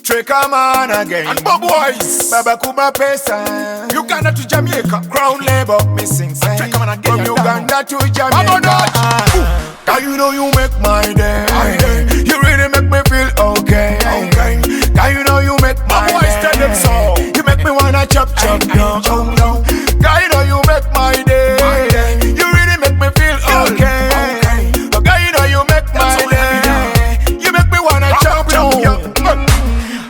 Trick a man again. And Bob Wise, Baba Kuba Pesa. Uganda to Jamaica. Crown labor missing sign. Trick a man again. From Uganda to Jamaica. Abono. Cause you know you make my day. You really make me feel okay. Cause you know you make my Bob Wise tell them so. You make me wanna chop chop. Cause you know you make my day. You really make me feel okay. Cause you know you make my day. You make me wanna chop chop.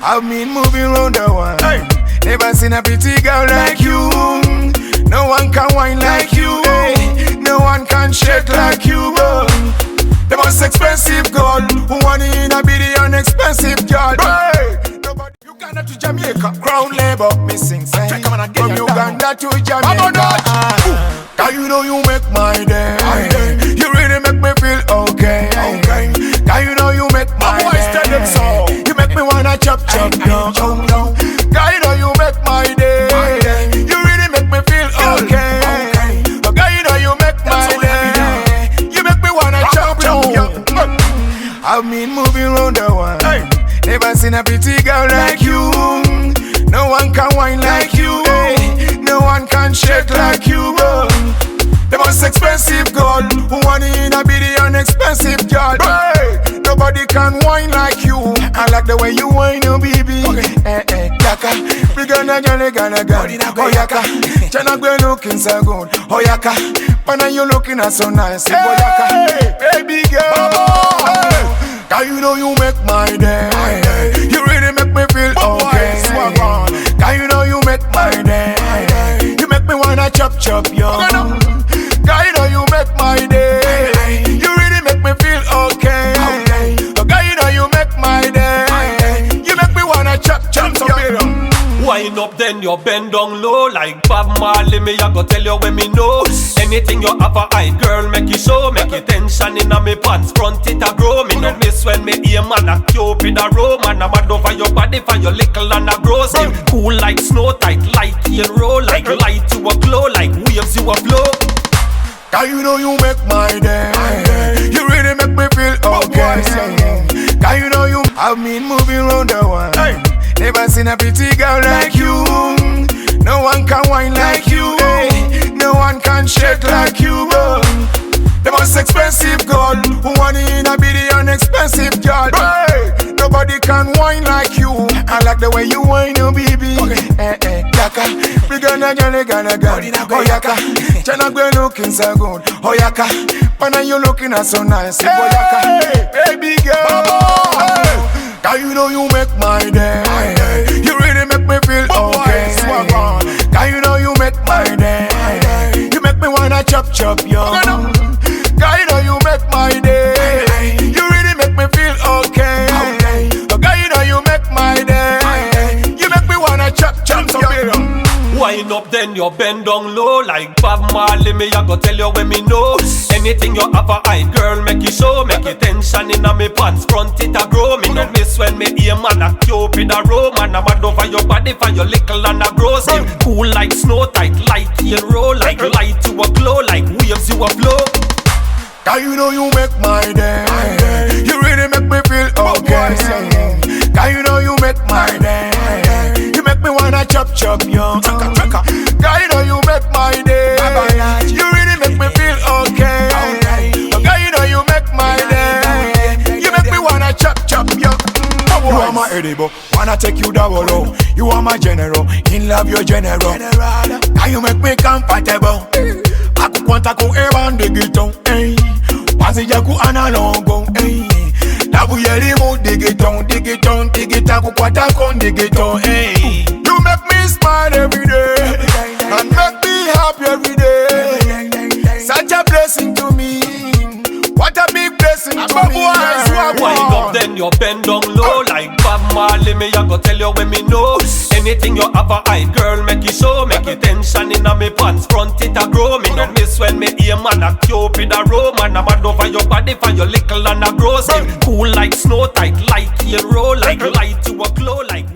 I've been moving round the world. Never seen a pretty girl like you. No one can whine like you. No one can shake like you. The most expensive girl who want in a be the unexpensive girl. Nobody. Uganda to Jamaica. Crown labor missing sign. Check 'em and again, From you Uganda to Abono. Jamaica. Cause you know you make my day. You really make me feel okay. Cause you know you make my Bob Wise tell them so. You make me wanna chop chop. Cause you know you make my day. You really make me feel okay. Cause you know you make my day. You make me wanna chop chop. I've been moving round the world. Never seen a pretty girl like you. No one can whine like you. No one can shake like you. The most expensive girl who want in a be the unexpensive girl. Nobody can whine like you. I like the way you whine, oh baby. Yaka, we gonna oh yaka, Chana looking so good. Oh yaka, Pana you looking so nice. Oh yaka, baby girl. Cause you know you make my day. You really make me feel okay. Cause you know you make my day. You make me wanna chop chop, yo. Cause you know you make my day. You really make me feel okay. Cause you know you make my day. You make me wanna chop chop, yo. Wind up then you bend down low like Bob Marley. Me I go tell you when me know. Anything you have a eye, girl, make it show. Make it tension in a me pants, front it a grow. Me no miss when me aim and a Cupid a roam. And I'm mad over your body for your little and a gross. Cool like snow, tight like and roll. Like light you a glow, like waves you a flow. Cause you know you make my day. You really make me feel okay. Cause you know you have been moving round the world. Never seen a pretty girl like you. No one can whine like you. No one can shake like you. The most expensive girl who want in a be the unexpensive girl. Nobody can whine like you. I like the way you whine, oh baby. Yaka, we gonna oh yaka, Chana looking so good. Oh yaka, Pana you looking so nice. Oh yaka, baby girl. Cause you know you make my day. You really make me feel okay. Cause you know you make my day. You make me wanna chop chop, yo. Cause you know you make my day. You really make me feel okay. Cause you know you make my day. You make me wanna chop chop, yo. Wind up then you bend down low like Bob Marley. Me I go tell you when me know. Anything you have a eye, girl, make it show. Make it tension in a me pants, front it a grow. Me no miss when me aim and a Cupid a roam. And I'm mad over your body for your little and a gross. Cool like snow, tight like and roll. Like light you a glow, like waves you a flow. Cause you know you make my day. You really make me feel okay. Cause you know you make my day. You make me wanna chop chop, yo. Cause you know you make my day. You really make me feel okay. Cause you know you make my day. You make me wanna chop chop, yo. You are my edible, wanna take you down low. You are my general, in love your general. Cause you make me comfortable. Aku kwanta ku eban digito, Wazi jaku analongo, Dabu yeri mu digita ku kwata kon digito, You make me smile every day, and make me happy every day. Such a blessing to me, what a big blessing to me. Wind up then you bend down low like Bob Marley. Me I go tell you when me know. Anything you have a eye, girl, make it show. Make it tension in a me pants, front it a grow. Me no miss when me aim and a Cupid a roam. And I'm mad over your body for your little and a gross. Cool like snow, tight like and roll. Like light you a glow, like